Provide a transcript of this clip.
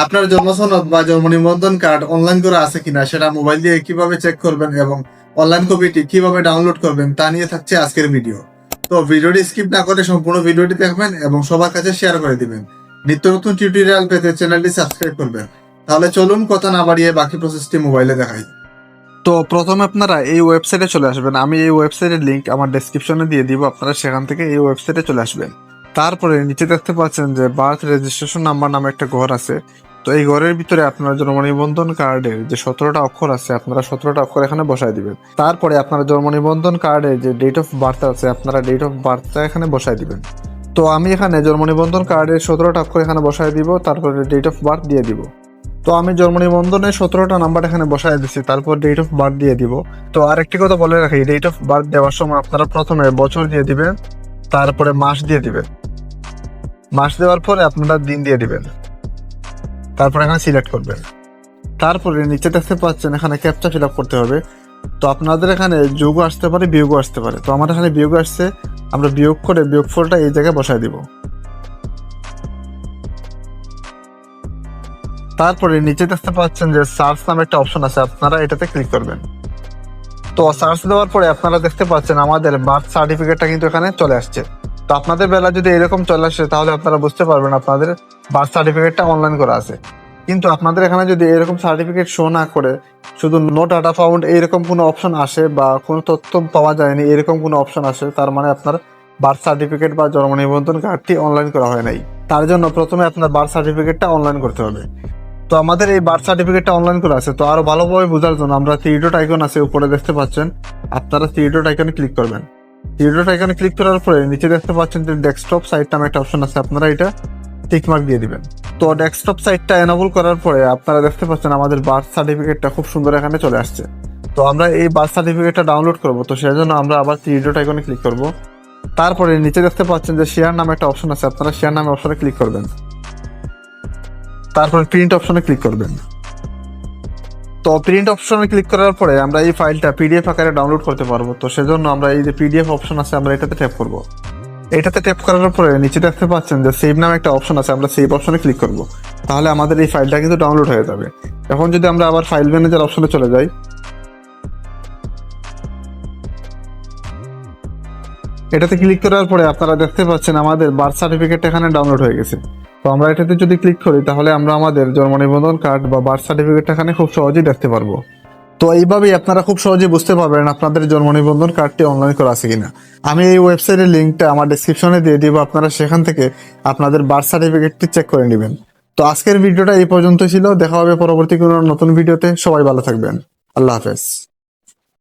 আপনার জন্ম সনদ বা জন্ম নিবন্ধন কার্ড অনলাইন করা আছে কিনা সেটা মোবাইল দিয়ে কিভাবে চেক করবেন এবং অনলাইন কপিটি কিভাবে ডাউনলোড করবেন তা নিয়ে থাকছে আজকের ভিডিও। তো ভিডিওটি স্কিপ না করে সম্পূর্ণ ভিডিওটি দেখবেন এবং সবার কাছে শেয়ার করে দিবেন। নিত্য নতুন টিউটোরিয়াল পেতে চ্যানেলটি সাবস্ক্রাইব করবেন। তাহলে চলুন কথা না বাড়িয়ে বাকি প্রসেসটি মোবাইলে দেখাই। তো প্রথমে আপনারা এই ওয়েবসাইটে চলে আসবেন। আমি এই ওয়েবসাইটের লিংক আমার ডেসক্রিপশনে দিয়ে দিব, আপনারা সেখান থেকে এই ওয়েবসাইটে চলে আসবেন। তারপরে নিচে দেখতে পাচ্ছেন যে বার্থ রেজিস্ট্রেশন নাম্বার নামে একটা ঘর আছে। তো এই ঘরের ভিতরে আপনার জন্ম নিবন্ধন কার্ডের যে 17টা অক্ষর আছে, আপনারা 17টা অক্ষর এখানে বসায় দিবেন। তারপরে আপনার জন্ম নিবন্ধন কার্ডে যে ডেট অফ বার্থ আছে, আপনারা ডেট অফ বার্থটা এখানে বসায় দিবেন। তো আমি এখানে জন্ম নিবন্ধন কার্ডের 17টা অক্ষর এখানে বসায় দিব, তারপরে ডেট অফ বার্থ দিয়ে দিব। তো আমি জন্ম নিবন্ধনের 17টা নাম্বার এখানে বসায় দিচ্ছি, তারপর ডেট অফ বার্থ দিয়ে দিব। তো আরেকটি কথা বলে রাখি, ডেট অফ বার্থ দেওয়ার সময় আপনারা প্রথমে বছর দিয়ে দিবেন, তারপরে মাস দিয়ে দিবেন। মাস দেওয়ার পরে আপনারা দিন দিয়ে দিবেন, তারপর এখানে সিলেক্ট করবেন। তারপরে নিচে দেখতে পাচ্ছেন এখানে ক্যাপচা ফিল আপ করতে হবে। তো আপনাদের এখানে যোগও আসতে পারে, বিয়োগও আসতে পারে। তো আমার এখানে বিয়োগ আসছে, আমরা বিয়োগ করে বিয়োগফলটা এই জায়গায় বসায় দিব। তারপরে নিচে দেখতে পাচ্ছেন যে সার্চ নামে একটা অপশন আছে, আপনারা এটাতে ক্লিক করবেন। তো সার্চ দেওয়ার পরে আপনারা দেখতে পাচ্ছেন আমাদের বার্থ সার্টিফিকেটটা কিন্তু এখানে চলে আসছে। তো আপনাদের বেলা যদি এরকম চলে আসে তাহলে আপনারা বুঝতে পারবেন আপনাদের বার্থ সার্টিফিকেটটা অনলাইন করা আছে। কিন্তু আপনাদের এখানে যদি এরকম সার্টিফিকেট শো না করে শুধু নো ডাটা ফাউন্ড এইরকম কোনো অপশন আসে বা কোনো তথ্য পাওয়া যায়নি এরকম কোনো অপশন আসে, তার মানে আপনার বার্থ সার্টিফিকেট বা জন্ম নিবন্ধন কার্ডটি অনলাইন করা হয় নাই। তার জন্য প্রথমে আপনার বার্থ সার্টিফিকেটটা অনলাইন করতে হবে। তো আমাদের এই বার্থ সার্টিফিকেটটা অনলাইন করা আছে। তো আরো ভালোভাবে বোঝার জন্য আমরা থ্রি ডট আইকন আছে উপরে দেখতে পাচ্ছেন, আপনারা থ্রি ডট আইকনে ক্লিক করবেন। থ্রি ডট আইকনে ক্লিক করার পরে নিচে দেখতে পাচ্ছেন যে ডেস্কটপ সাইট নামে একটা অপশন আছে, আপনারা এটা টিক মার্ক দিয়ে দিবেন। তো ডেস্কটপ সাইটটা এনাবল করার পরে আপনারা দেখতে পাচ্ছেন আমাদের বার্থ সার্টিফিকেটটা খুব সুন্দর এখানে চলে আসছে। তো আমরা এই বার্থ সার্টিফিকেটটা ডাউনলোড করব, তো সেই জন্য আমরা আবার থ্রি ডট আইকনে ক্লিক করব। তারপরে নিচে দেখতে পাচ্ছেন যে শেয়ার নামে একটা অপশন আছে, আপনারা শেয়ার নামে অপশনে ক্লিক করবেন। তারপরে প্রিন্ট অপশনে ক্লিক করবেন। তো প্রিন্ট অপশনে ক্লিক করার পরে আমরা এই ফাইলটা পিডিএফ আকারে ডাউনলোড করতে পারবো। তো সেজন্য আমরা এই যে পিডিএফ অপশন আছে আমরা এটাতে ট্যাপ করব। এটাতে ট্যাপ করার পরে নিচে দেখতে পাচ্ছেন যে সেভ নামে একটা অপশন আছে, আমরা সেভ অপশনে ক্লিক করব। তাহলে আমাদের এই ফাইলটা কিন্তু ডাউনলোড হয়ে যাবে। এখন যদি আমরা আবার ফাইল ম্যানেজার অপশনে চলে যাই, এটাতে ক্লিক করার পরে আপনারা দেখতে পাচ্ছেন আমাদের বার্থ সার্টিফিকেট এখানে ডাউনলোড হয়ে গেছে। তো আমরা এটাতে যদি ক্লিক করি তাহলে আমরা আমাদের জন্ম নিবন্ধন কার্ড বা বার্থ সার্টিফিকেট এখানে খুব সহজেই দেখতে পারবো। তো এইভাবেই আপনারা খুব সহজেই বুঝতে পারবেন আপনাদের জন্ম নিবন্ধন কার্ডটি অনলাইন করা আছে কিনা। আমি এই ওয়েবসাইটের লিঙ্কটা আমার ডেসক্রিপশনে দিয়ে দিব, আপনারা সেখান থেকে আপনাদের বার্থ সার্টিফিকেটটি চেক করে নেবেন। তো আজকের ভিডিওটা এই পর্যন্ত ছিল, দেখা হবে পরবর্তী কোনো নতুন ভিডিওতে। সবাই ভালো থাকবেন, আল্লাহ হাফেজ।